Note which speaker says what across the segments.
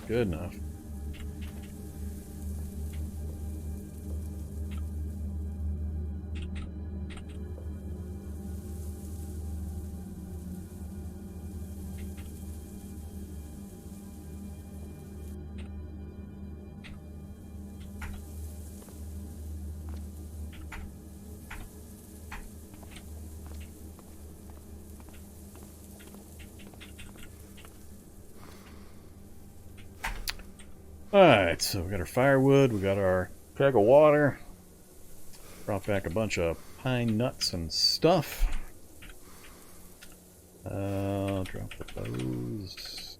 Speaker 1: Good enough. Alright, so we got our firewood, we got our keg of water. Brought back a bunch of pine nuts and stuff. Drop those.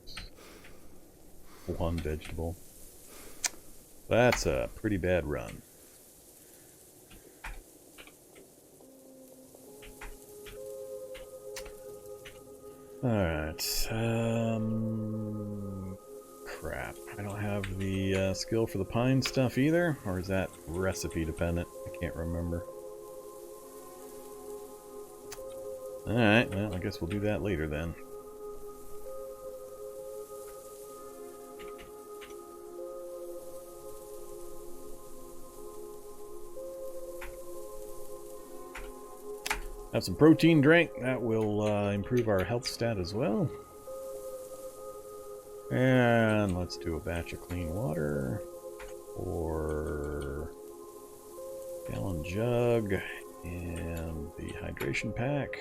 Speaker 1: One vegetable. That's a pretty bad run. Alright, crap. I don't have the skill for the pine stuff either, or is that recipe dependent? I can't remember. Alright, well, I guess we'll do that later then. Have some protein drink. That will improve our health stat as well. And let's do a batch of clean water. Or gallon jug. And the hydration pack.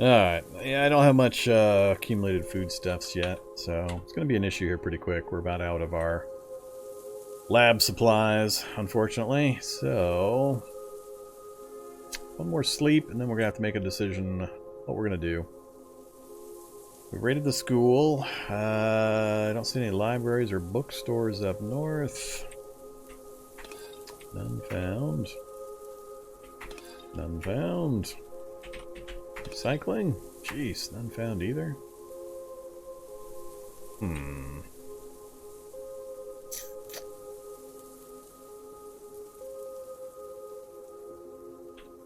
Speaker 1: Alright, yeah, I don't have much accumulated foodstuffs yet, so it's going to be an issue here pretty quick. We're about out of our lab supplies, unfortunately, so one more sleep, and then we're going to have to make a decision what we're going to do. We raided the school. I don't see any libraries or bookstores up north. None found. None found. Recycling? Jeez, none found either.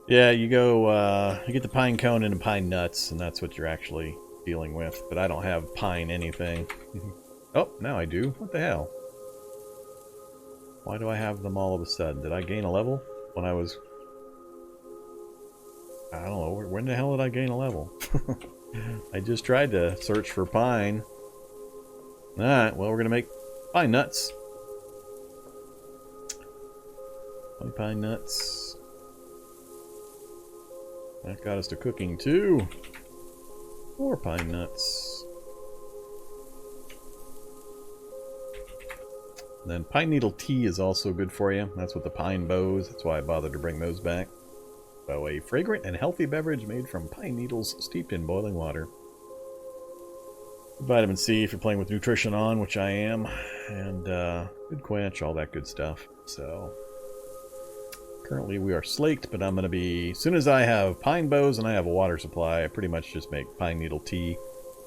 Speaker 1: Yeah, you go, you get the pine cone and the pine nuts, and that's what you're actually dealing with. But I don't have pine anything. Oh, now I do. What the hell? Why do I have them all of a sudden? Did I gain a level when I was... I don't know, when the hell did I gain a level? I just tried to search for pine. Alright, well, we're going to make pine nuts. 20 pine nuts. That got us to cooking too. More pine nuts. And then pine needle tea is also good for you. That's with the pine boughs. That's why I bothered to bring those back. So a fragrant and healthy beverage made from pine needles steeped in boiling water. Vitamin C if you're playing with nutrition on, which I am. And good quench, all that good stuff. So currently we are slaked, but I'm going to be... As soon as I have pine boughs and I have a water supply, I pretty much just make pine needle tea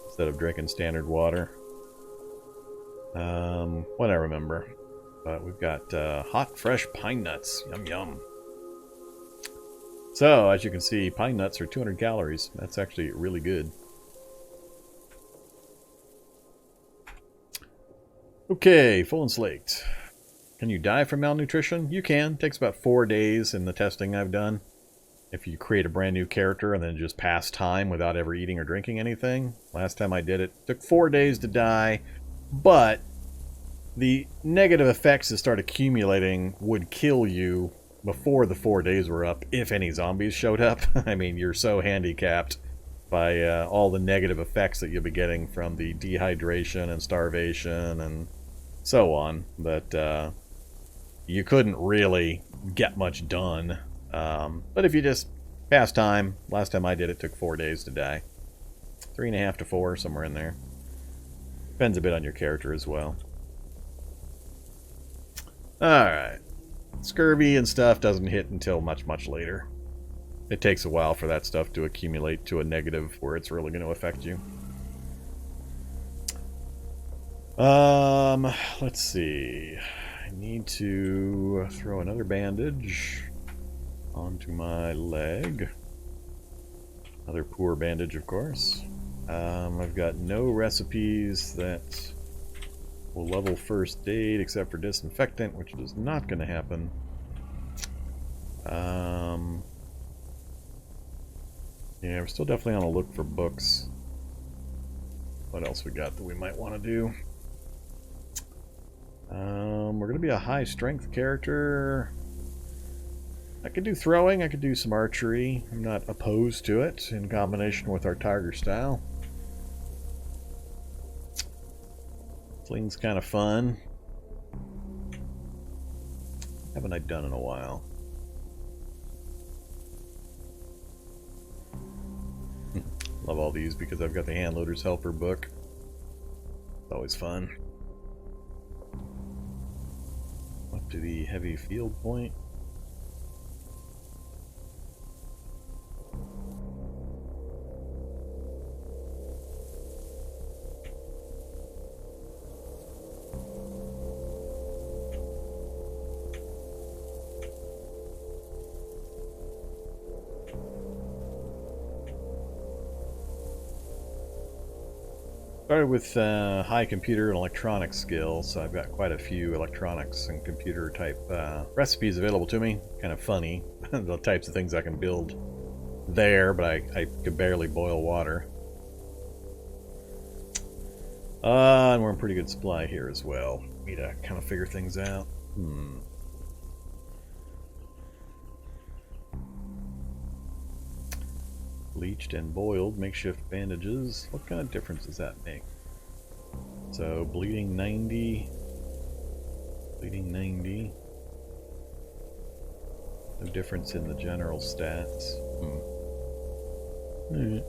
Speaker 1: instead of drinking standard water. What I remember. But we've got hot, fresh pine nuts. Yum, yum. So, as you can see, pine nuts are 200 calories. That's actually really good. Okay, full and slaked. Can you die from malnutrition? You can. It takes about 4 days in the testing I've done. If you create a brand new character and then just pass time without ever eating or drinking anything. Last time I did it, it took 4 days to die. But the negative effects that start accumulating would kill you before the 4 days were up, if any zombies showed up. I mean, you're so handicapped by all the negative effects that you'll be getting from the dehydration and starvation and so on, that you couldn't really get much done. But if you just pass time, last time I did it took 4 days to die. 3.5 to 4, somewhere in there. Depends a bit on your character as well. Alright. Scurvy and stuff doesn't hit until much, much later. It takes a while for that stuff to accumulate to a negative where it's really going to affect you. Let's see. I need to throw another bandage onto my leg. Another poor bandage, of course. I've got no recipes that will level first aid except for disinfectant, which is not going to happen. Yeah, we're still definitely on a look for books. What else we got that we might want to do? We're going to be a high strength character. I could do throwing, I could do some archery. I'm not opposed to it in combination with our tiger style. Sling's kind of fun. Haven't I done in a while? Love all these because I've got the Handloader's Helper book. It's always fun. Up to the heavy field point. Started with high computer and electronics skills, so I've got quite a few electronics and computer type recipes available to me. Kind of funny, the types of things I can build there, but I could barely boil water. And we're in pretty good supply here as well. Need to kind of figure things out. Bleached and boiled makeshift bandages. What kind of difference does that make? So bleeding 90. Bleeding 90. No difference in the general stats. Alright.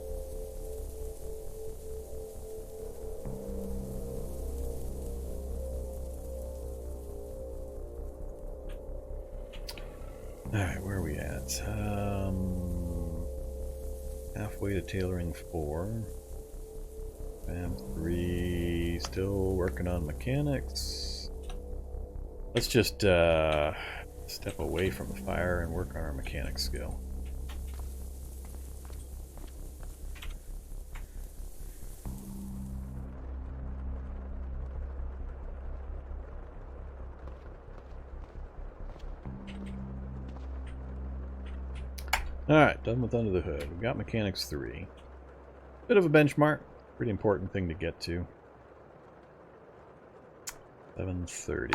Speaker 1: Alright, where are we at? Halfway to tailoring 4. Fab 3. Still working on mechanics. Let's just step away from the fire and work on our mechanics skill. Alright, done with Under the Hood. We've got Mechanics 3. Bit of a benchmark. Pretty important thing to get to. 7:30.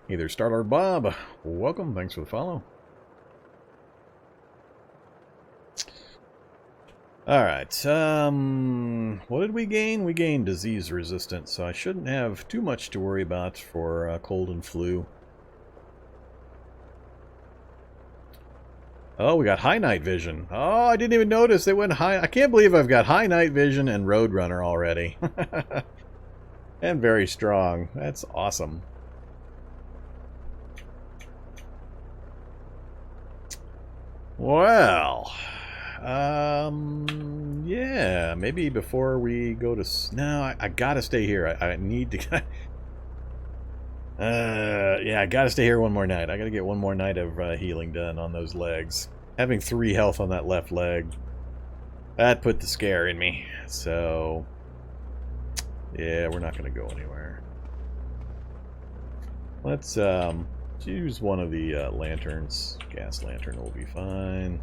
Speaker 1: Either Starlord Bob. Welcome, thanks for the follow. Alright, what did we gain? We gained disease resistance, so I shouldn't have too much to worry about for cold and flu. Oh, we got high night vision. Oh, I didn't even notice they went high. I can't believe I've got high night vision and Roadrunner already. And very strong. That's awesome. Well, yeah, maybe before we go to... No, I gotta stay here. I need to... yeah, I gotta stay here one more night. I gotta get one more night of healing done on those legs. Having 3 health on that left leg, that put the scare in me. So, yeah, we're not gonna go anywhere. Let's use one of the lanterns. Gas lantern will be fine.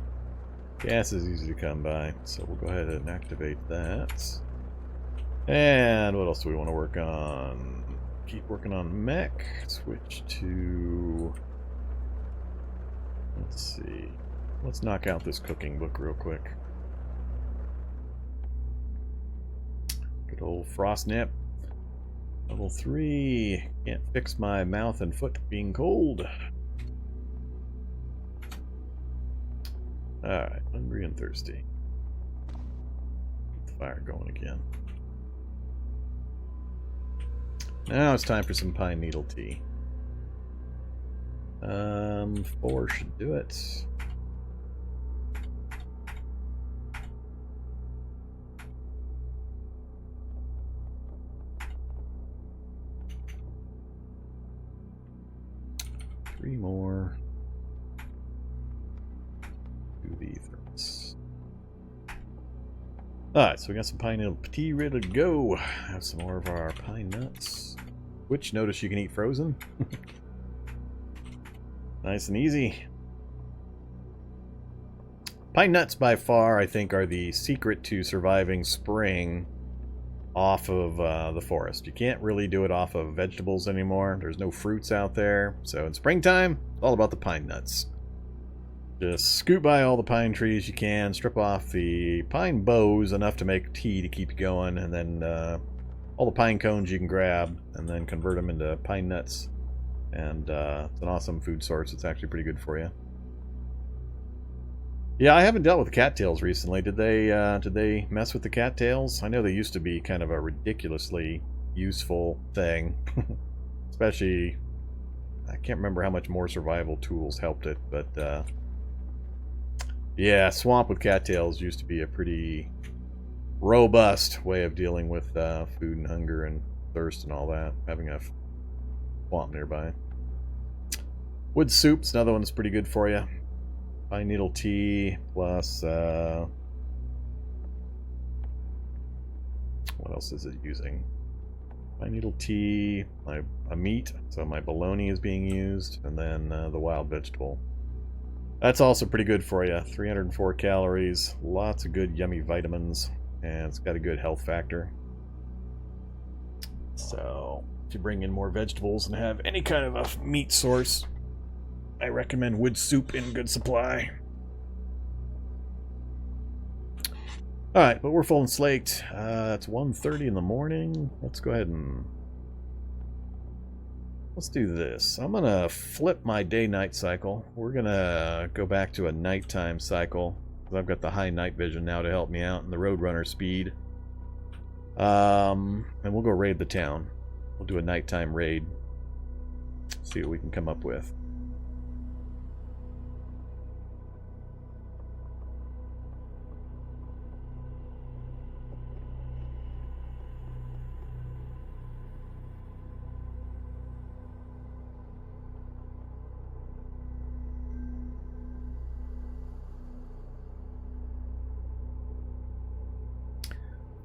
Speaker 1: Gas is easy to come by, so we'll go ahead and activate that. And what else do we want to work on? Keep working on mech. Switch to... Let's see. Let's knock out this cooking book real quick. Good old Frostnip. Level 3. Can't fix my mouth and foot being cold. Alright, hungry and thirsty. Get the fire going again. Now it's time for some pine needle tea. 4 should do it. Alright, so we got some pine needle tea ready to go. Have some more of our pine nuts. Which, notice you can eat frozen. Nice and easy. Pine nuts, by far, I think, are the secret to surviving spring off of the forest. You can't really do it off of vegetables anymore. There's no fruits out there. So in springtime, it's all about the pine nuts. Just scoot by all the pine trees you can, strip off the pine boughs enough to make tea to keep you going, and then all the pine cones you can grab, and then convert them into pine nuts. And it's an awesome food source. It's actually pretty good for you. Yeah, I haven't dealt with the cattails recently. Did they mess with the cattails? I know they used to be kind of a ridiculously useful thing. Especially, I can't remember how much more survival tools helped it, but yeah, swamp with cattails used to be a pretty robust way of dealing with food and hunger and thirst and all that, having a swamp nearby. Wood soup's another one that's pretty good for you. Pine needle tea plus what else is it using? Pine needle tea, a meat, so my bologna is being used, and then the wild vegetable. That's also pretty good for you. 304 calories, lots of good yummy vitamins, and it's got a good health factor. So if you bring in more vegetables and have any kind of a meat source, I recommend wood soup in good supply. Alright, but we're full and slaked. It's 1:30 in the morning. Let's go ahead and let's do this. I'm gonna flip my day-night cycle. We're gonna go back to a nighttime cycle, because I've got the high night vision now to help me out, and the Roadrunner speed. And we'll go raid the town. We'll do a nighttime raid. See what we can come up with.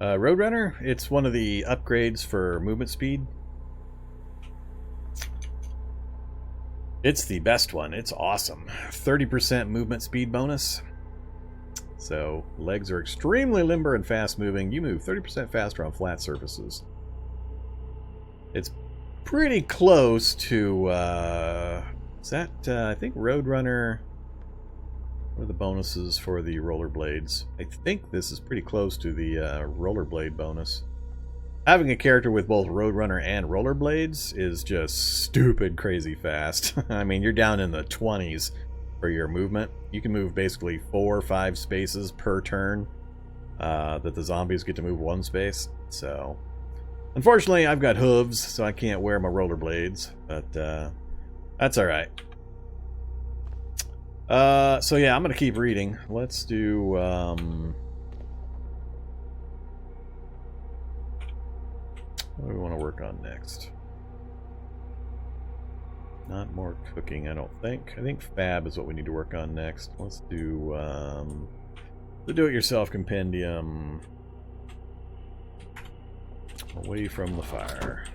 Speaker 1: Roadrunner, it's one of the upgrades for movement speed. It's the best one. It's awesome. 30% movement speed bonus. So, legs are extremely limber and fast moving. You move 30% faster on flat surfaces. It's pretty close to, is that, I think Roadrunner... What are the bonuses for the rollerblades? I think this is pretty close to the rollerblade bonus. Having a character with both Roadrunner and rollerblades is just stupid crazy fast. I mean, you're down in the 20s for your movement. You can move basically 4 or 5 spaces per turn that the zombies get to move 1 space. So, unfortunately, I've got hooves, so I can't wear my rollerblades, but that's alright. So yeah, I'm gonna keep reading. Let's do, what do we want to work on next? Not more cooking, I don't think. I think fab is what we need to work on next. Let's do, the do-it-yourself compendium. Away from the fire.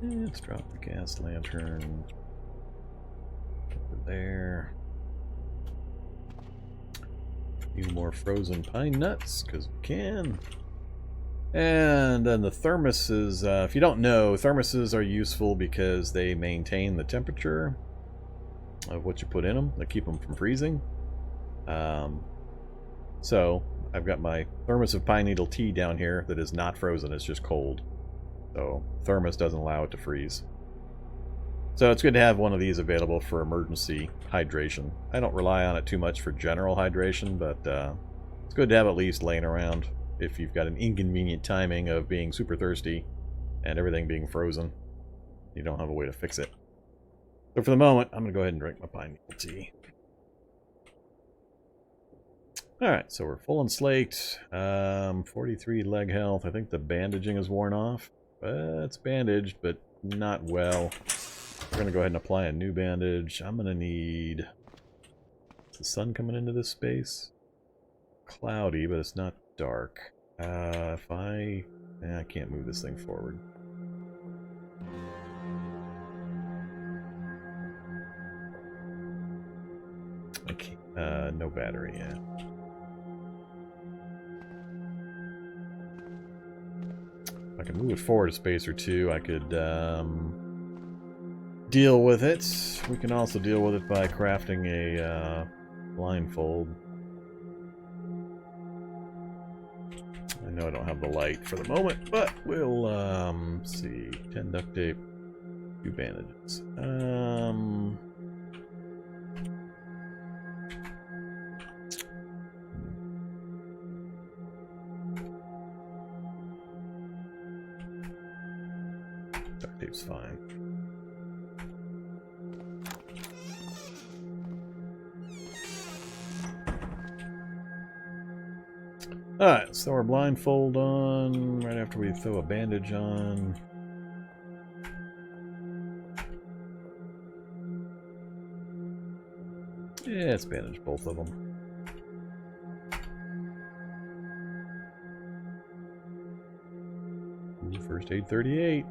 Speaker 1: Let's drop the gas lantern over there. A few more frozen pine nuts, because we can. And then the thermoses, if you don't know, thermoses are useful because they maintain the temperature of what you put in them. They keep them from freezing. So I've got my thermos of pine needle tea down here that is not frozen, it's just cold. So thermos doesn't allow it to freeze. So it's good to have one of these available for emergency hydration. I don't rely on it too much for general hydration, but it's good to have at least laying around if you've got an inconvenient timing of being super thirsty and everything being frozen. You don't have a way to fix it. So for the moment, I'm going to go ahead and drink my pine needle tea. Alright, so we're full and slaked. 43 leg health. I think the bandaging is worn off. It's bandaged, but not well. We're going to go ahead and apply a new bandage. I'm going to need... Is the sun coming into this space? Cloudy, but it's not dark. If I can't move this thing forward. Okay, no battery yet. If I can move it forward a space or two, I could deal with it. We can also deal with it by crafting a blindfold. I know I don't have the light for the moment, but we'll see. 10 duct tape, 2 bandages. Duct tape's fine. Alright, let's throw our blindfold on right after we throw a bandage on. Yeah, let's bandage both of them. Ooh, first aid 38.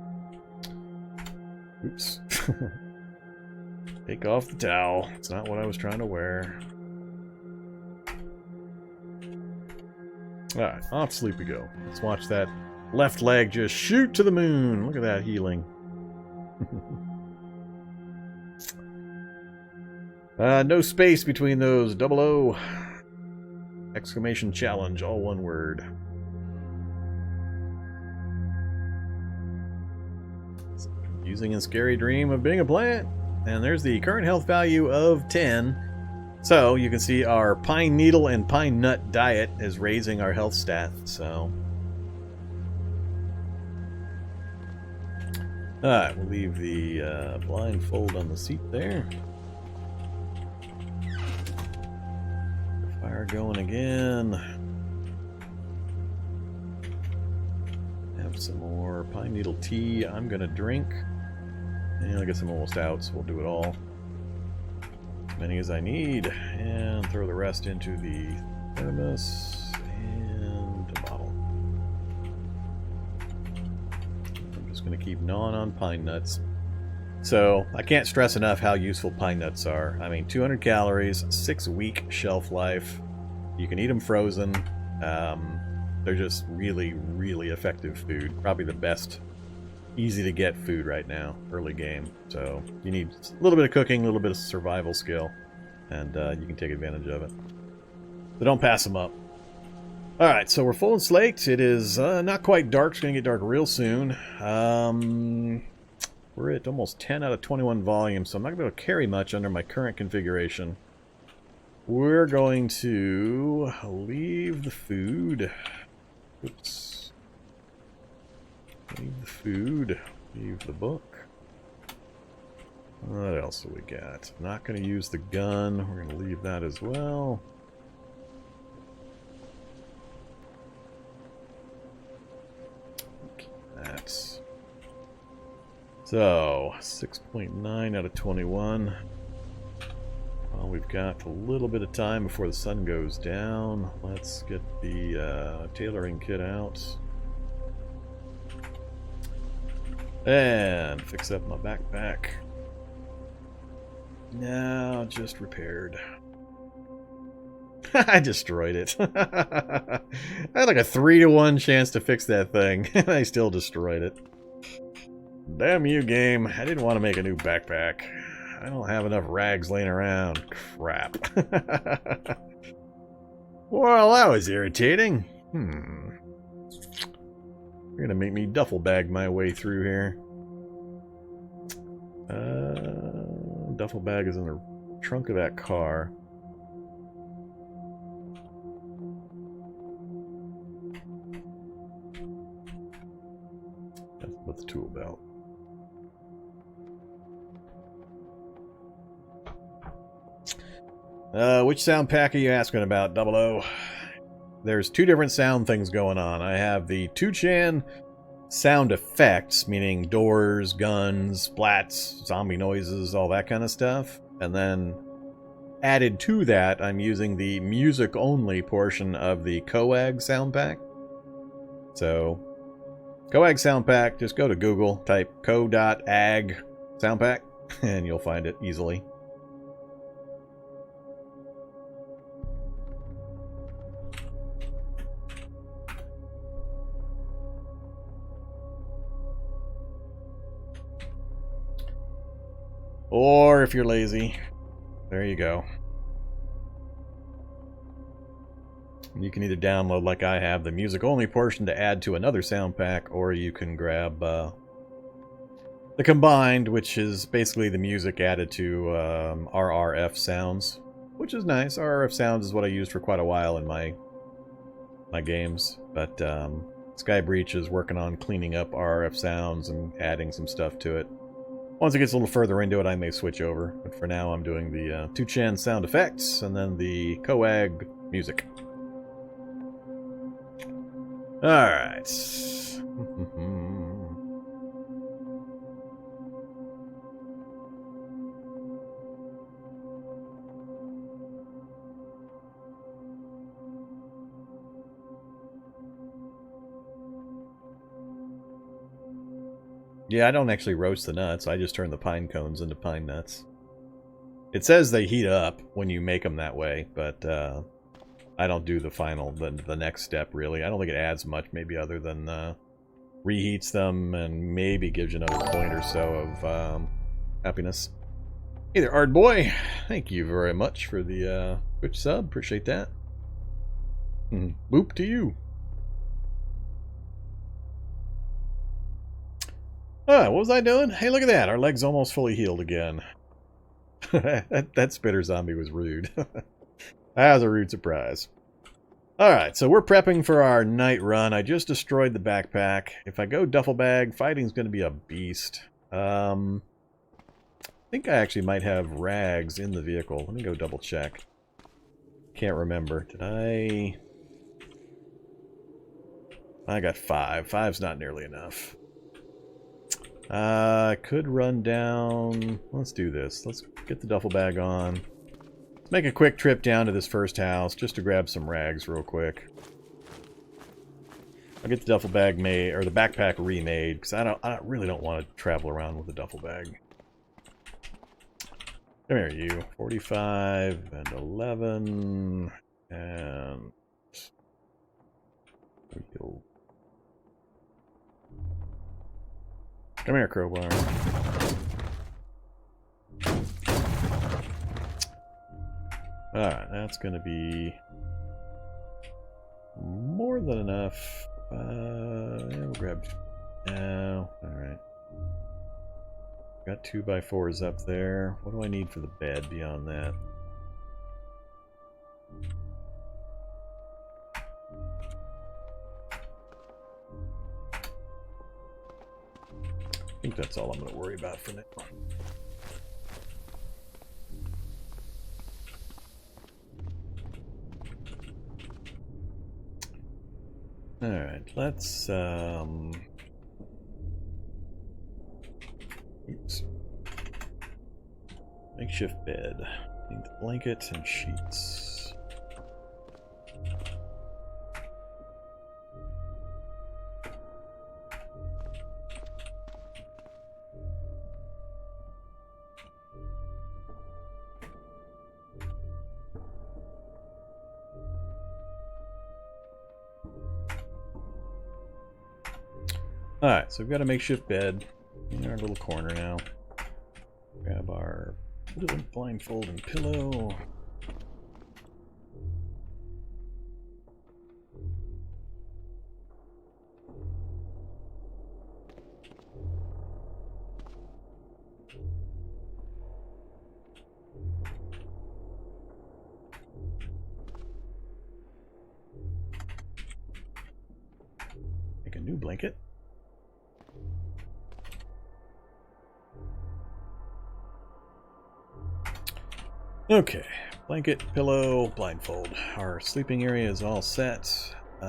Speaker 1: Oops. Take off the towel. It's not what I was trying to wear. Alright, off to sleep we go. Let's watch that left leg just shoot to the moon. Look at that healing. No space between those. 00. Exclamation challenge, all one word. Confusing and scary dream of being a plant. And there's the current health value of 10. So you can see our pine needle and pine nut diet is raising our health stat. So, alright, we'll leave the blindfold on the seat there. Fire going again. Have some more pine needle tea. I'm gonna drink. And I guess I'm almost out, so we'll do it all. As many as I need, and throw the rest into the thermos and a bottle. I'm just going to keep gnawing on pine nuts. So I can't stress enough how useful pine nuts are. I mean, 200 calories, 6-week shelf life. You can eat them frozen. They're just really, really effective food. Probably the best easy to get food right now, early game. So you need a little bit of cooking, a little bit of survival skill, and you can take advantage of it. So don't pass them up. Alright, so we're full and slaked. It is not quite dark. It's going to get dark real soon. We're at almost 10 out of 21 volume, so I'm not going to be able to carry much under my current configuration. We're going to leave the food. Oops. Leave the food. Leave the book. What else do we got? Not going to use the gun. We're going to leave that as well. That's so 6.9 out of 21. Well, we've got a little bit of time before the sun goes down. Let's get the tailoring kit out. And fix up my backpack. Now just repaired. I destroyed it. I had like a 3-to-1 chance to fix that thing, and I still destroyed it. Damn you, game. I didn't want to make a new backpack. I don't have enough rags laying around. Crap. Well, that was irritating. You're gonna make me duffel bag my way through here. Duffel bag is in the trunk of that car. That's with the tool belt. Which sound pack are you asking about, 00? There's two different sound things going on. I have the 2chan sound effects, meaning doors, guns, splats, zombie noises, all that kind of stuff. And then added to that, I'm using the music-only portion of the Co.Ag Soundpack. So, Co.Ag Soundpack, just go to Google, type Co.Ag Soundpack, and you'll find it easily. Or if you're lazy, there you go. You can either download, like I have, the music-only portion to add to another sound pack, or you can grab the combined, which is basically the music added to RRF sounds, which is nice. RRF sounds is what I used for quite a while in my games, but Skybreach is working on cleaning up RRF sounds and adding some stuff to it. Once it gets a little further into it, I may switch over. But for now, I'm doing the 2chan sound effects and then the Co.Ag music. Alright. Yeah, I don't actually roast the nuts. I just turn the pine cones into pine nuts. It says they heat up when you make them that way, but I don't do the final, the next step, really. I don't think it adds much, maybe other than reheats them and maybe gives you another point or so of happiness. Hey there, Ard Boy. Thank you very much for the Twitch sub. Appreciate that. Boop to you. Ah, what was I doing? Hey, look at that. Our leg's almost fully healed again. that spitter zombie was rude. That was a rude surprise. Alright, so we're prepping for our night run. I just destroyed the backpack. If I go duffel bag, fighting's going to be a beast. I think I actually might have rags in the vehicle. Let me go double check. Can't remember. Did I... I got 5. 5's not nearly enough. I could run down... Let's do this. Let's get the duffel bag on. Let's make a quick trip down to this first house just to grab some rags real quick. I'll get the duffel bag made, or the backpack remade, because I really don't want to travel around with a duffel bag. Come here, you. 45 and 11 and... Come here, crowbar. Alright, that's gonna be more than enough. Yeah, we'll grab... No, alright. Got 2x4s up there. What do I need for the bed beyond that? I think that's all I'm going to worry about for now. Alright, let's, oops. Makeshift bed. Need blankets and sheets. Alright, so we've got a makeshift bed in our little corner now. Grab our blindfold and pillow. Make a new blanket. Okay, Blanket, pillow, blindfold. Our sleeping area is all set. We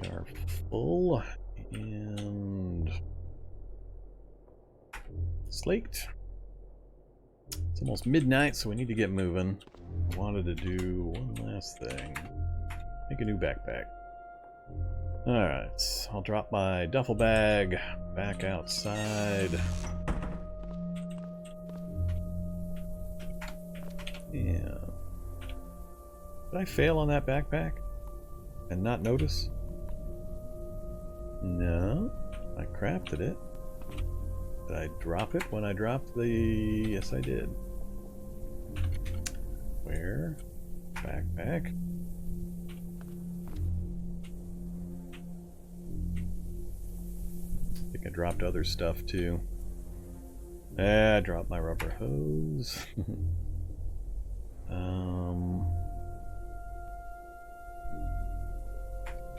Speaker 1: are full and slaked. It's almost midnight, so we need to get moving. I wanted to do one last thing. Make a new backpack. Alright, I'll drop my duffel bag back outside. Yeah. Did I fail on that backpack? And not notice? No. I crafted it. Did I drop it when I dropped the... Yes, I did. Where? Backpack. I think I dropped other stuff too. I dropped my rubber hose.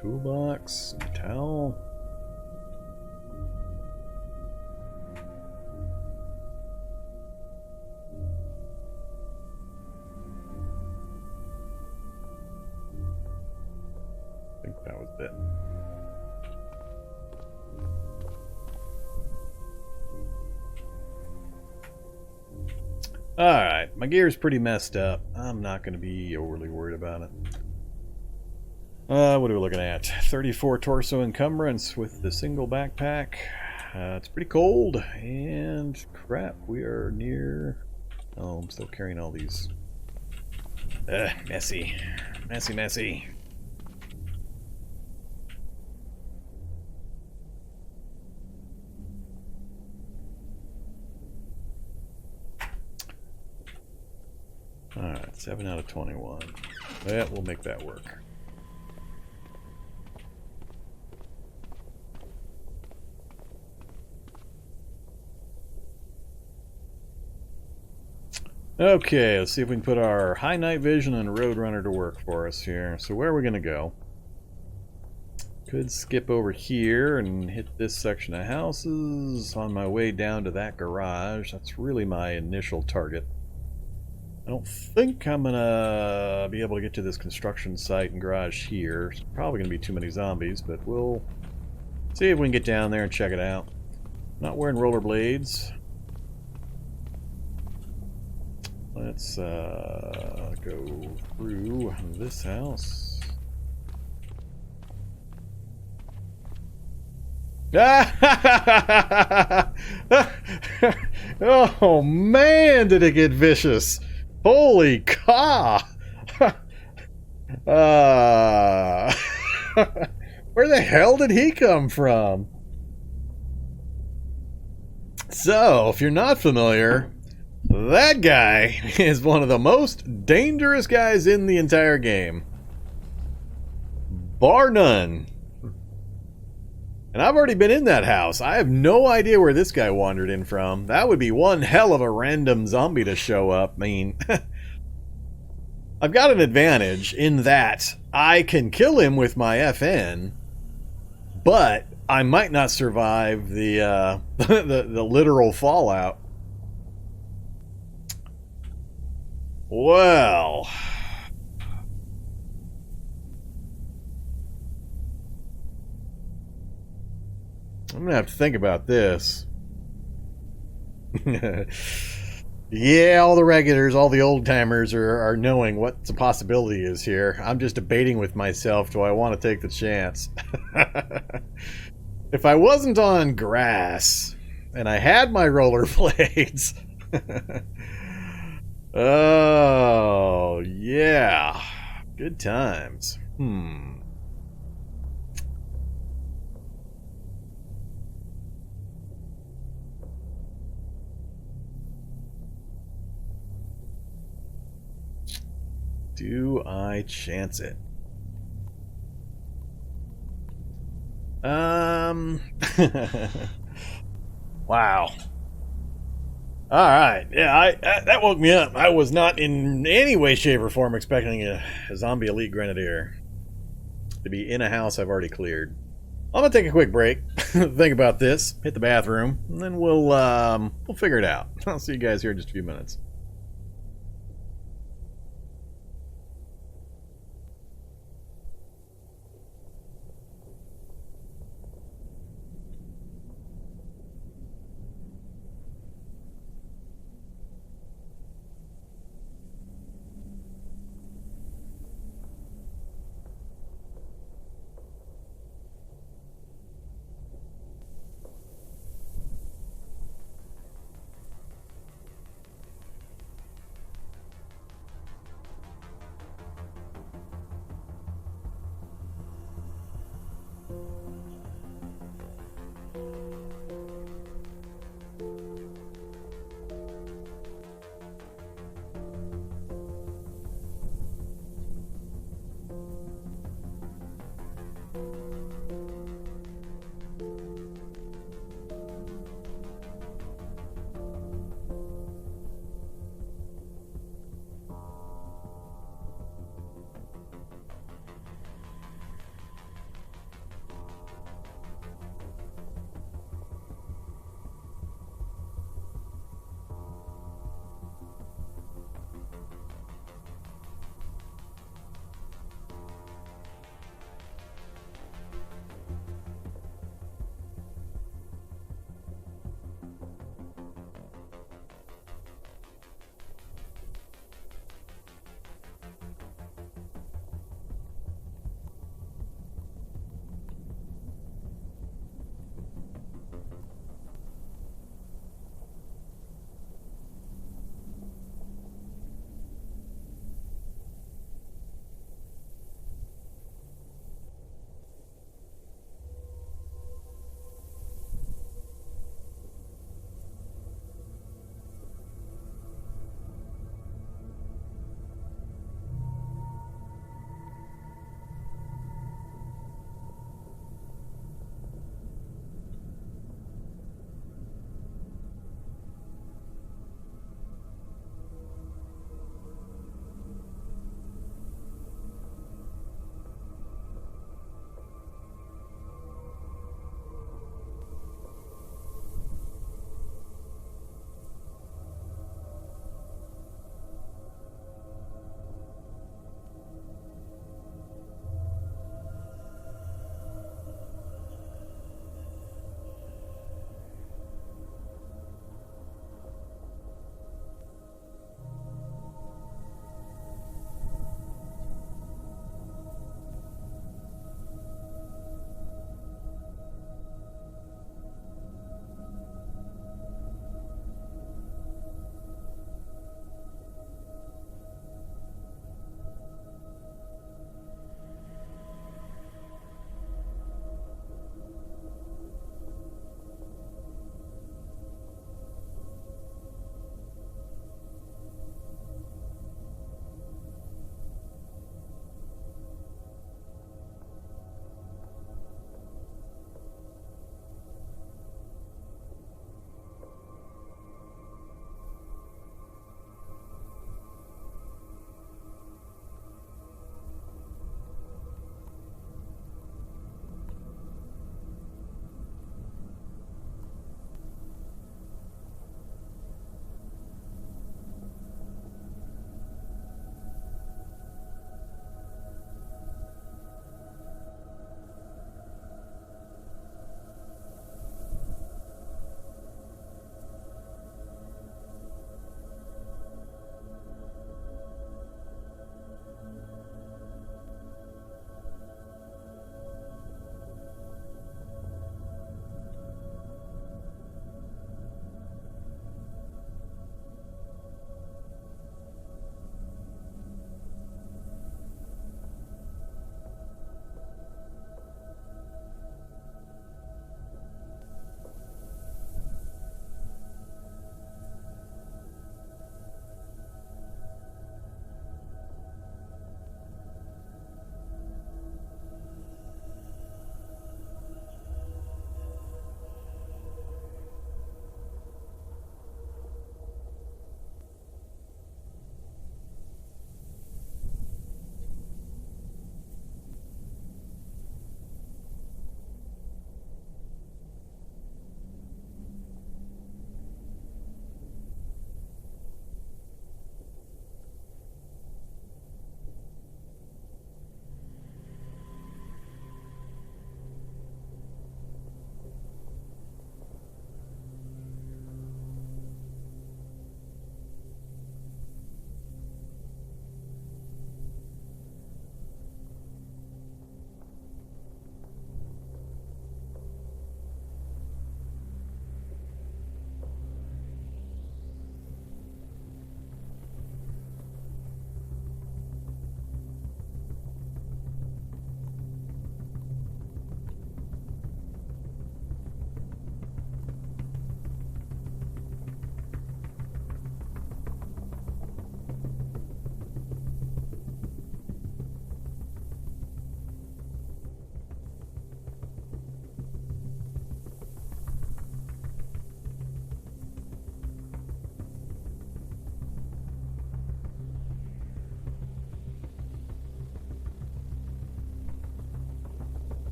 Speaker 1: Toolbox, towel. I think that was it. Alright, my gear's pretty messed up. I'm not going to be overly worried about it. What are we looking at? 34 torso encumbrance with the single backpack. It's pretty cold. And crap, we are near... Oh, I'm still carrying all these. Messy. Messy, messy. Alright, 7 out of 21. Yeah, we'll make that work. Okay, let's see if we can put our high night vision and Roadrunner to work for us here. So where are we going to go? Could skip over here and hit this section of houses on my way down to that garage. That's really my initial target. I don't think I'm going to be able to get to this construction site and garage here. It's probably going to be too many zombies, but we'll see if we can get down there and check it out. Not wearing rollerblades. Let's go through this house. Oh man, did it get vicious! Holy cow! Where the hell did he come from? So, if you're not familiar, that guy is one of the most dangerous guys in the entire game. Bar none. And I've already been in that house. I have no idea where this guy wandered in from. That would be one hell of a random zombie to show up. I mean, I've got an advantage in that I can kill him with my FN, but I might not survive the the literal fallout. Well, I'm gonna have to think about this. Yeah, all the regulars, all the old timers are knowing what the possibility is here. I'm just debating with myself, do I want to take the chance? If I wasn't on grass and I had my rollerblades. Oh, yeah. Good times. Do I chance it? Wow. Alright, yeah, that woke me up. I was not in any way, shape, or form expecting a zombie elite grenadier to be in a house I've already cleared. I'm gonna take a quick break, think about this, hit the bathroom, and then we'll figure it out. I'll see you guys here in just a few minutes.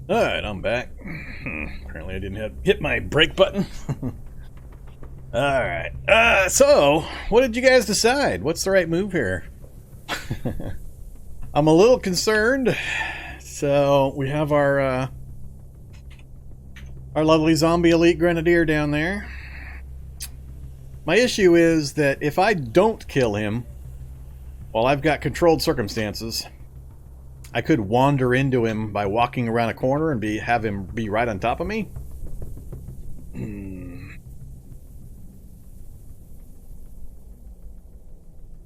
Speaker 1: Alright, I'm back. Apparently I didn't hit my brake button. Alright. So, what did you guys decide? What's the right move here? I'm a little concerned. So, we have our lovely zombie elite grenadier down there. My issue is that if I don't kill him, while I've got controlled circumstances, I could wander into him by walking around a corner and have him be right on top of me.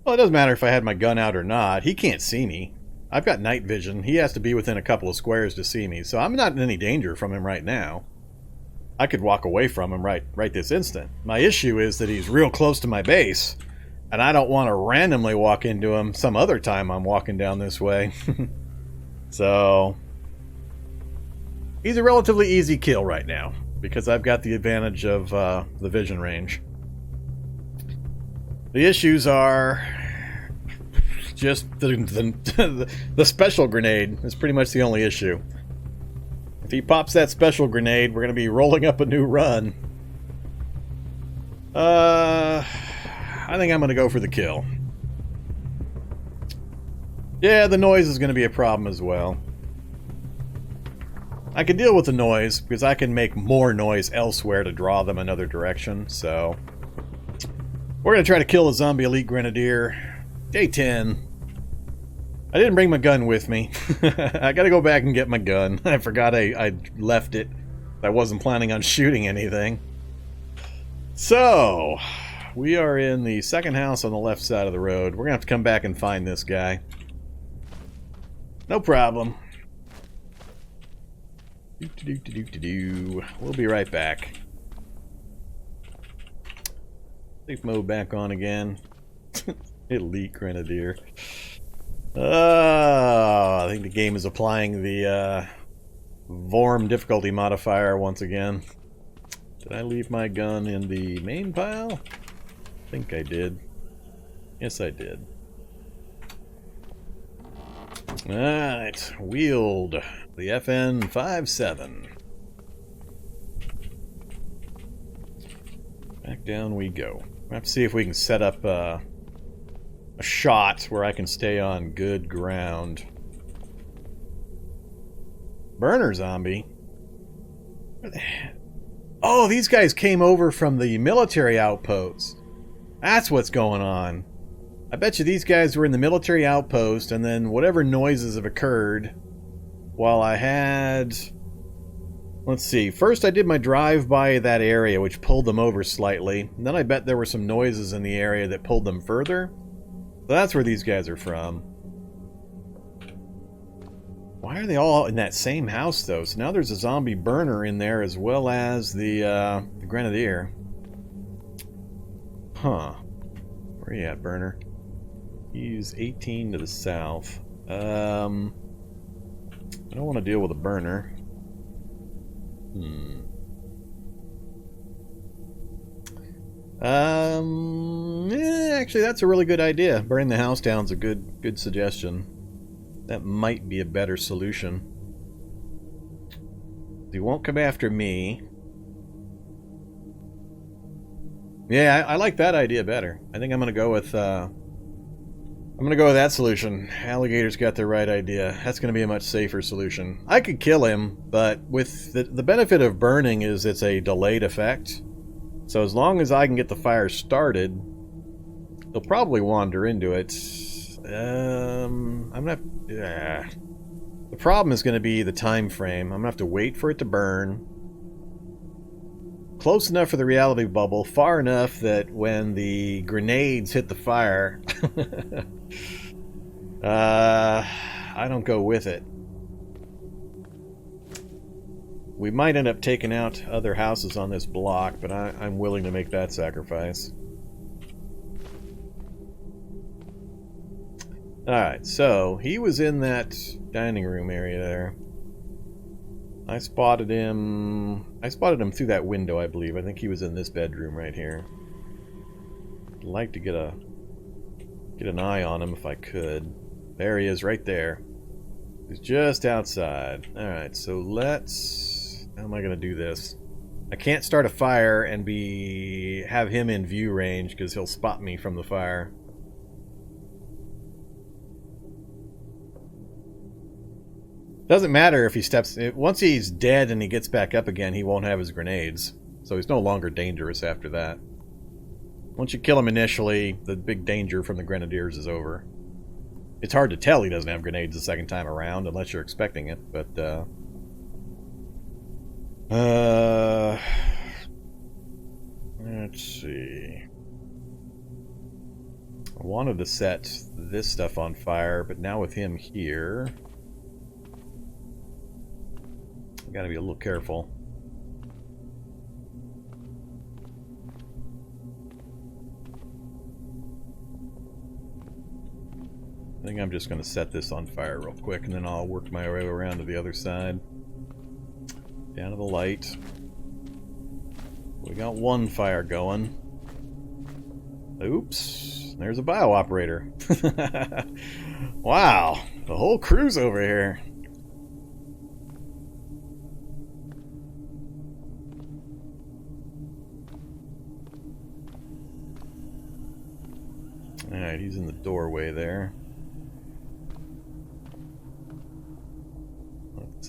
Speaker 1: Well, it doesn't matter if I had my gun out or not. He can't see me. I've got night vision. He has to be within a couple of squares to see me, so I'm not in any danger from him right now. I could walk away from him right this instant. My issue is that he's real close to my base, and I don't want to randomly walk into him some other time I'm walking down this way. So, he's a relatively easy kill right now, because I've got the advantage of the vision range. The issues are just the special grenade is pretty much the only issue. If he pops that special grenade, we're going to be rolling up a new run. I think I'm going to go for the kill. Yeah, the noise is going to be a problem as well. I can deal with the noise, because I can make more noise elsewhere to draw them another direction, so... We're going to try to kill the zombie elite grenadier. Day 10. I didn't bring my gun with me. I got to go back and get my gun. I forgot I left it. I wasn't planning on shooting anything. So, we are in the second house on the left side of the road. We're going to have to come back and find this guy. No problem. We'll be right back. Safe mode back on again. Elite Grenadier. I think the game is applying the Vorm difficulty modifier once again. Did I leave my gun in the main pile? I think I did. Yes, I did. Alright, wield the FN57. Back down we go. We'll have to see if we can set up a shot where I can stay on good ground. Burner zombie? Oh, these guys came over from the military outpost. That's what's going on. I bet you these guys were in the military outpost, and then whatever noises have occurred while I had... Let's see. First I did my drive by that area, which pulled them over slightly. And then I bet there were some noises in the area that pulled them further. So that's where these guys are from. Why are they all in that same house, though? So now there's a zombie burner in there as well as the grenadier. Huh. Where are you at, burner? He's 18 to the south. I don't want to deal with a burner. Actually, that's a really good idea. Burning the house down's a good suggestion. That might be a better solution. He won't come after me. Yeah, I like that idea better. I think I'm gonna go with that solution. Alligator's got the right idea. That's gonna be a much safer solution. I could kill him, but with the benefit of burning is it's a delayed effect. So as long as I can get the fire started, they'll probably wander into it. The problem is going to be the time frame. I'm going to have to wait for it to burn. Close enough for the reality bubble, far enough that when the grenades hit the fire, I don't go with it. We might end up taking out other houses on this block, but I'm willing to make that sacrifice. Alright, so he was in that dining room area there. I spotted him through that window, I believe. I think he was in this bedroom right here. I'd like to get an eye on him if I could. There he is, right there. He's just outside. Alright, so let's... How am I going to do this? I can't start a fire and have him in view range because he'll spot me from the fire. Doesn't matter if he steps... Once he's dead and he gets back up again, he won't have his grenades. So he's no longer dangerous after that. Once you kill him initially, the big danger from the grenadiers is over. It's hard to tell he doesn't have grenades the second time around, unless you're expecting it, but, let's see. I wanted to set this stuff on fire, but now with him here... I gotta be a little careful. I think I'm just going to set this on fire real quick, and then I'll work my way around to the other side. Down to the light. We got one fire going. Oops. There's a bio operator. Wow. The whole crew's over here. Alright, he's in the doorway there.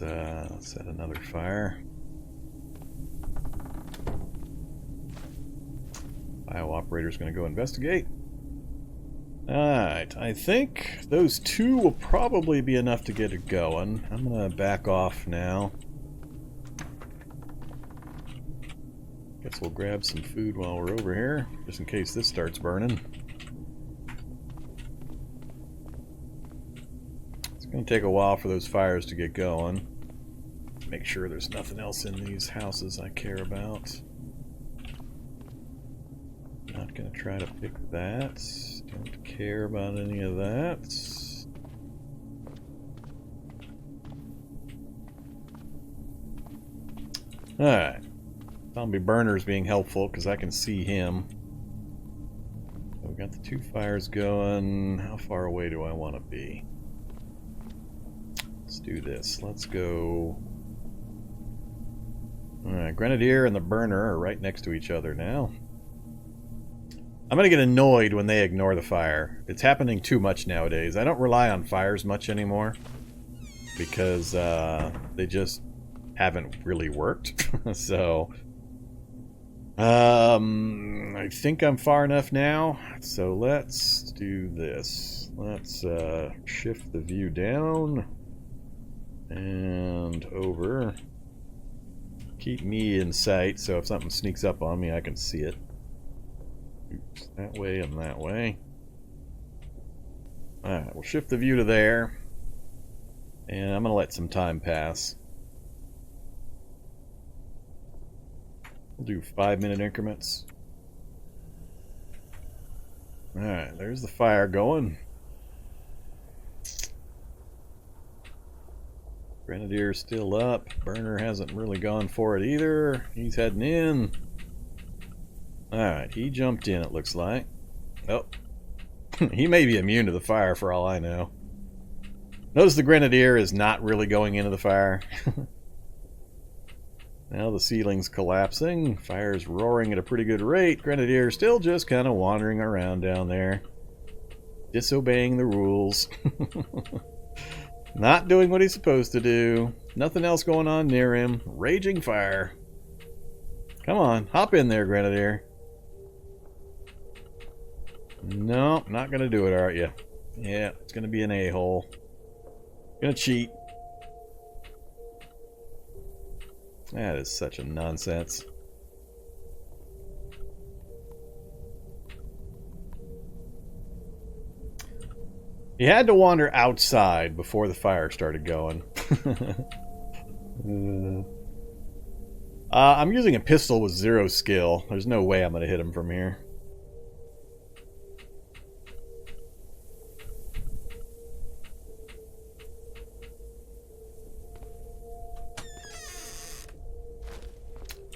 Speaker 1: Let's set another fire. Bio operator's going to go investigate. Alright, I think those two will probably be enough to get it going. I'm going to back off now. Guess we'll grab some food while we're over here, just in case this starts burning. It's going to take a while for those fires to get going. Make sure there's nothing else in these houses I care about. Not going to try to pick that. Don't care about any of that. Alright. Zombie burner's being helpful because I can see him. So we got the two fires going. How far away do I want to be? Let's do this. Let's go... Alright, Grenadier and the burner are right next to each other now. I'm going to get annoyed when they ignore the fire. It's happening too much nowadays. I don't rely on fires much anymore because they just haven't really worked. So, I think I'm far enough now. So let's do this. Let's shift the view down and over. Keep me in sight, so if something sneaks up on me, I can see it. Oops, that way and that way. Alright, we'll shift the view to there. And I'm going to let some time pass. We'll do 5-minute increments. Alright, there's the fire going. Grenadier's still up. Burner hasn't really gone for it either. He's heading in. Alright, he jumped in, it looks like. Oh. He may be immune to the fire for all I know. Notice the Grenadier is not really going into the fire. Now the ceiling's collapsing. Fire's roaring at a pretty good rate. Grenadier's still just kind of wandering around down there. Disobeying the rules. Not doing what he's supposed to do. Nothing else going on near him. Raging fire. Come on, hop in there, Grenadier. No, not gonna do it, aren't you? Yeah, it's gonna be an a-hole. Gonna cheat. That is such a nonsense. He had to wander outside before the fire started going. I'm using a pistol with 0 skill. There's no way I'm going to hit him from here.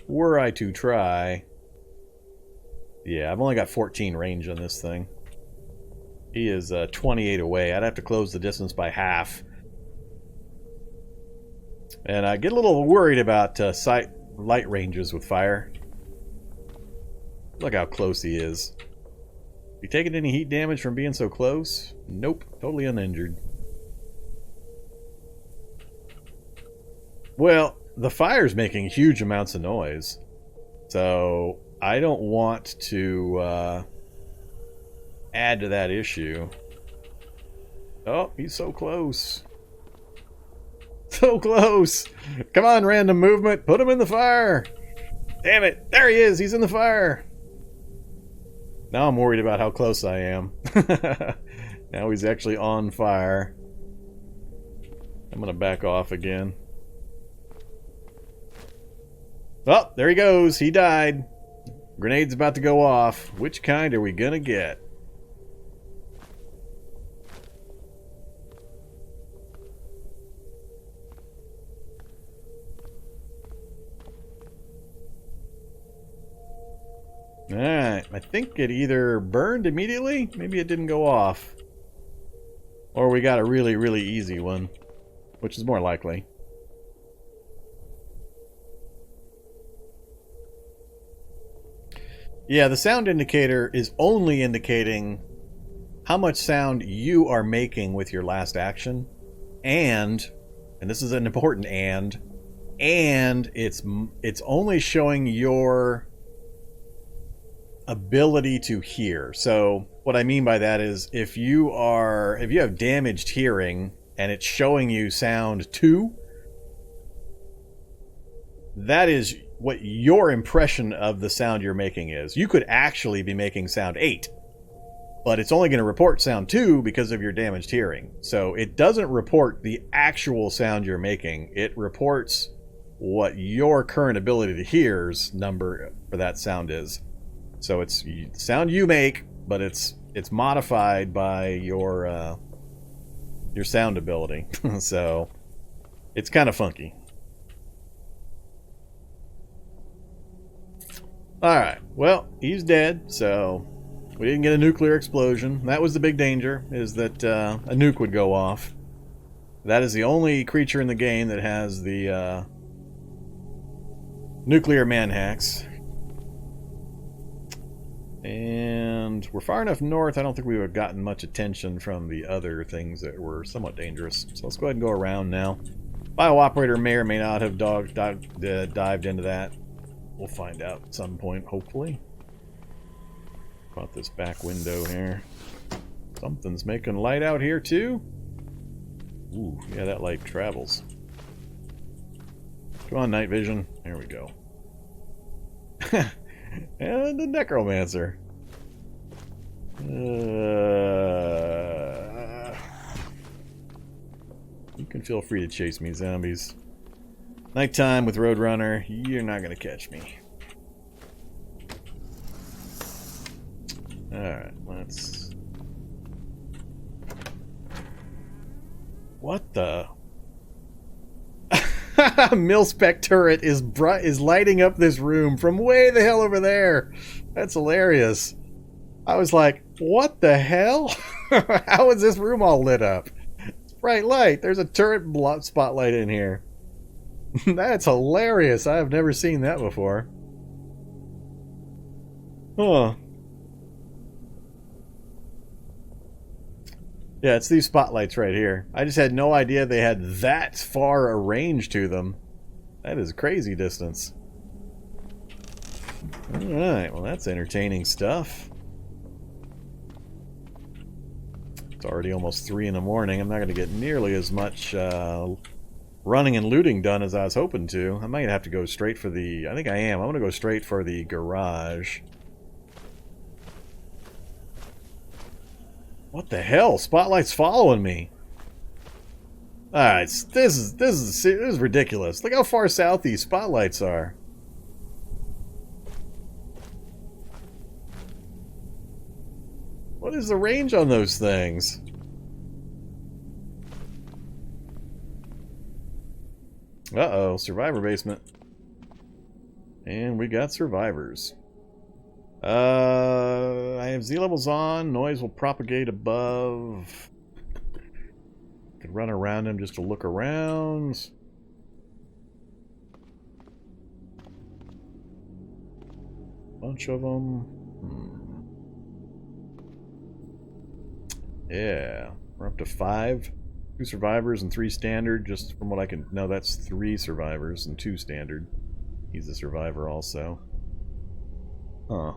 Speaker 1: Were I to try... Yeah, I've only got 14 range on this thing. He is 28 away. I'd have to close the distance by half And I get a little worried about light ranges with fire. Look how close he is. You taking any heat damage from being so close? Nope, totally uninjured. Well, the fire's making huge amounts of noise. So I don't want to add to that issue. Oh, he's so close. So close. Come on, random movement. Put him in the fire. Damn it. There he is. He's in the fire. Now I'm worried about how close I am. Now he's actually on fire. I'm going to back off again. Oh, there he goes. He died. Grenade's about to go off. Which kind are we going to get? Alright, I think it either burned immediately, maybe it didn't go off. Or we got a really, really easy one, which is more likely. Yeah, the sound indicator is only indicating how much sound you are making with your last action. And this is an important and it's only showing your ability to hear. So what I mean by that is if you have damaged hearing and it's showing you sound 2, that is what your impression of the sound you're making is. You could actually be making sound 8, but it's only going to report sound 2 because of your damaged hearing. So it doesn't report the actual sound you're making. It reports what your current ability to hear's number for that sound is. So it's the sound you make, but it's modified by your sound ability. So it's kind of funky. Alright, well, he's dead, so we didn't get a nuclear explosion. That was the big danger, is that a nuke would go off. That is the only creature in the game that has the nuclear manhacks. And we're far enough north, I don't think we would have gotten much attention from the other things that were somewhat dangerous. So let's go ahead and go around now. Bio-operator may or may not have dived into that. We'll find out at some point, hopefully. About this back window here. Something's making light out here, too. Ooh, yeah, that light travels. Come on, night vision. There we go. And the necromancer. You can feel free to chase me, zombies. Nighttime with Roadrunner, you're not going to catch me. Alright, let's... What the... Mil-spec turret is lighting up this room from way the hell over there. That's hilarious. I was like, what the hell? How is this room all lit up? It's bright light. There's a turret spotlight in here. That's hilarious. I have never seen that before. Huh. Yeah, it's these spotlights right here. I just had no idea they had that far a range to them. That is crazy distance. Alright, well that's entertaining stuff. It's already almost 3 in the morning. I'm not going to get nearly as much running and looting done as I was hoping to. I might have to go straight for the... I think I am. I'm going to go straight for the garage. What the hell? Spotlight's following me. Alright, this is ridiculous. Look how far south these spotlights are. What is the range on those things? Uh-oh, survivor basement. And we got survivors. I have Z levels on. Noise will propagate above. Could run around him just to look around. bunch of them. Yeah, we're up to 5. 2 survivors and 3 standard, just from what I can... No, that's 3 survivors and 2 standard. He's a survivor also. Huh.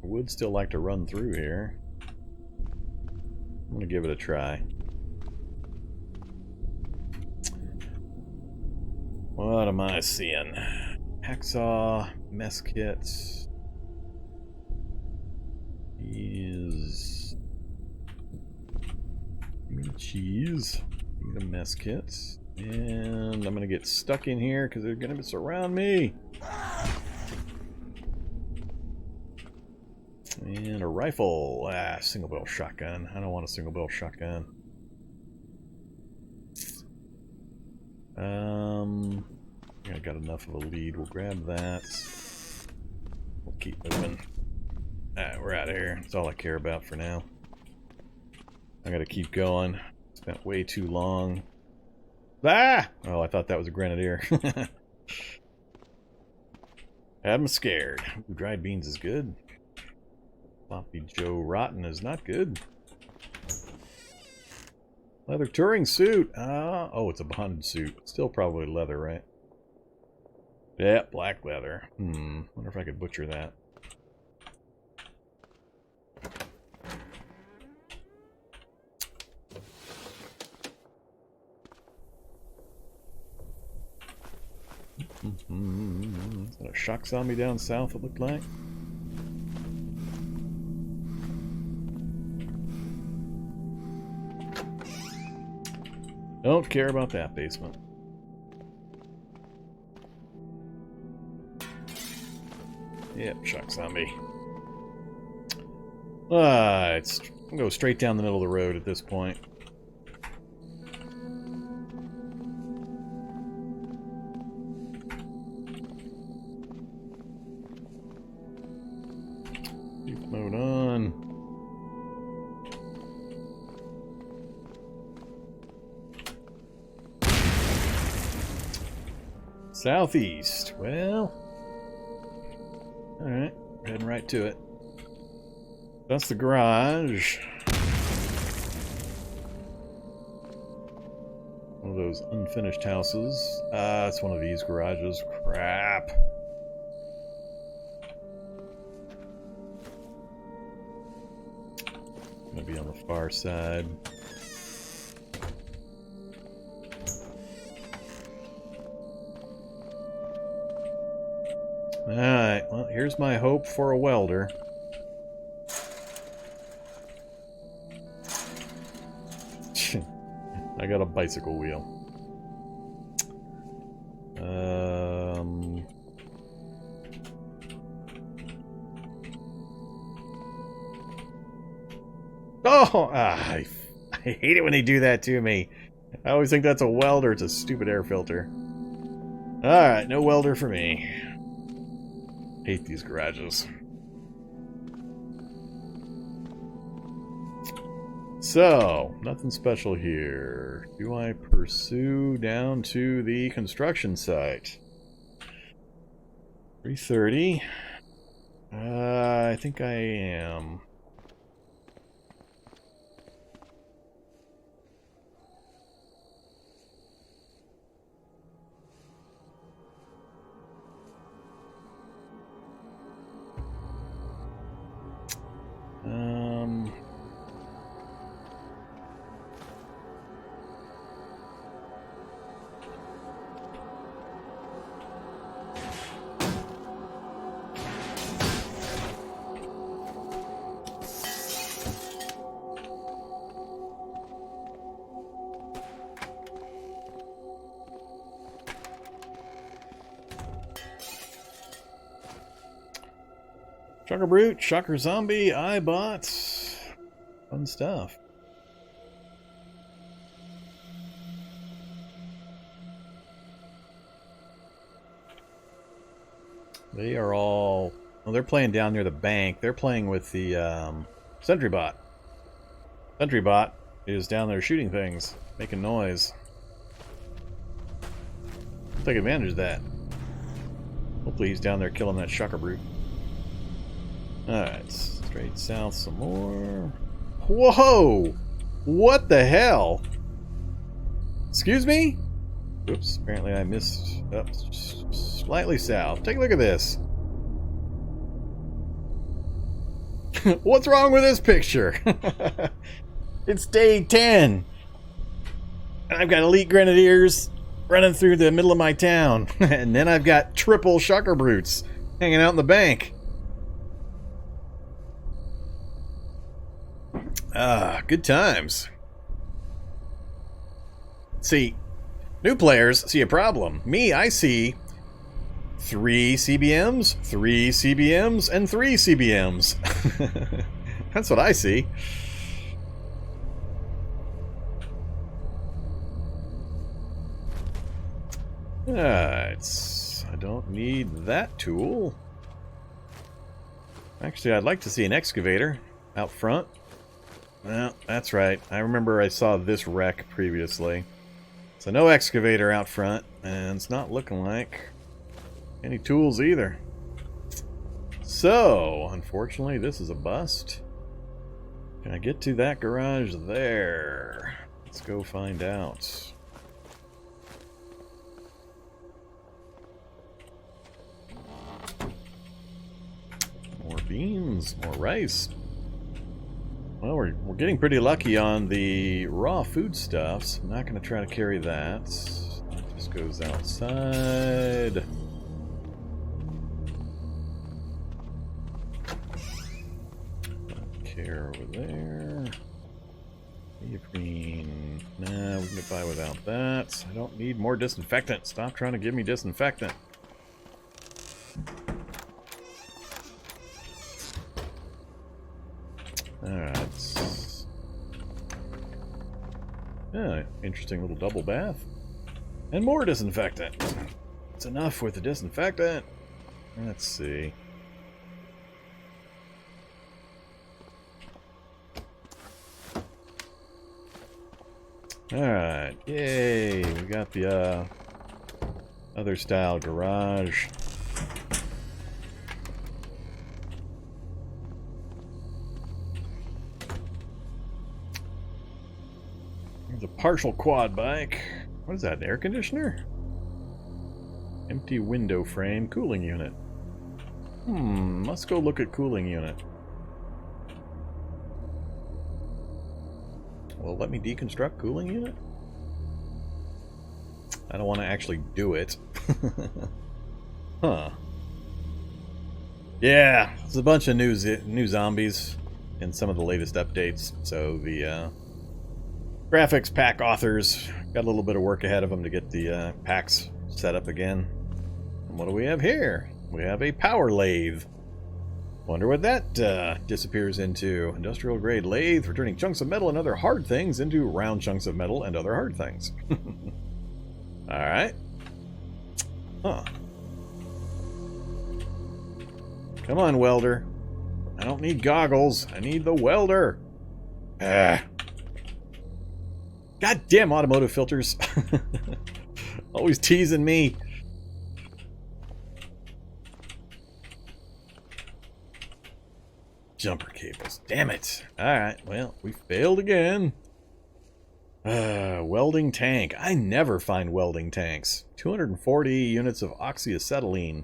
Speaker 1: I would still like to run through here. I'm gonna give it a try. What am I seeing? Hacksaw, mess kits. Is cheese. Need a mess kit. And I'm gonna get stuck in here because they're gonna surround me. And a rifle. Ah, single barrel shotgun. I don't want a single barrel shotgun. I got enough of a lead. We'll grab that. We'll keep moving. Alright, we're out of here. That's all I care about for now. I gotta keep going. Spent way too long. Ah! Oh, I thought that was a grenadier. I'm scared. Ooh, dried beans is good. Sloppy Joe Rotten is not good. Leather touring suit. Oh, it's a bonded suit. Still probably leather, right? Yeah, black leather. Wonder if I could butcher that. Is that a shock zombie down south, it looked like? Don't care about that basement. Yep, shock zombie. I'll go straight down the middle of the road at this point. Keep moving on. Southeast. Well, alright, we're heading right to it. That's the garage. One of those unfinished houses. It's one of these garages. Crap. Gonna be on the far side. Alright, well, here's my hope for a welder. I got a bicycle wheel. Oh! I hate it when they do that to me. I always think that's a welder. It's a stupid air filter. Alright, no welder for me. Hate these garages. So, nothing special here. Do I pursue down to the construction site? 3:30. I think I am. Shocker Brute, Shocker Zombie, iBots. Fun stuff. They are all... Well, they're playing down near the bank. They're playing with the Sentry Bot. Sentry Bot is down there shooting things, making noise. Take advantage of that. Hopefully he's down there killing that sucker brute. Alright, straight south some more. Whoa! What the hell? Excuse me? Oops, apparently I missed up slightly south. Take a look at this. What's wrong with this picture? It's day 10. And I've got elite grenadiers running through the middle of my town. And then I've got triple sucker brutes hanging out in the bank. Good times. See, new players see a problem. Me, I see 3 CBMs, 3 CBMs, and 3 CBMs. That's what I see. I don't need that tool. Actually, I'd like to see an excavator out front. Well, that's right. I remember I saw this wreck previously. So no excavator out front, and it's not looking like any tools either. So, unfortunately, this is a bust. Can I get to that garage there? Let's go find out. More beans, more rice. Well, we're getting pretty lucky on the raw foodstuffs. I'm not going to try to carry that. That just goes outside. Care over there. Green. Nah, we can get by without that. I don't need more disinfectant. Stop trying to give me disinfectant. Alright. Yeah, interesting little double bath. And more disinfectant. It's enough with the disinfectant. Let's see. Alright, yay! We got the other style garage. There's a partial quad bike. What is that, an air conditioner? Empty window frame, cooling unit. Let's go look at cooling unit. Well, let me deconstruct cooling unit? I don't want to actually do it. Huh. Yeah, there's a bunch of new zombies in some of the latest updates, so the graphics pack authors got a little bit of work ahead of them to get the packs set up again. And what do we have here? We have a power lathe. Wonder what that disappears into. Industrial grade lathe for turning chunks of metal and other hard things into round chunks of metal and other hard things. Alright. Huh. Come on, welder. I don't need goggles. I need the welder. Goddamn automotive filters. Always teasing me. Jumper cables. Damn it. Alright, well, we failed again. Welding tank. I never find welding tanks. 240 units of oxyacetylene.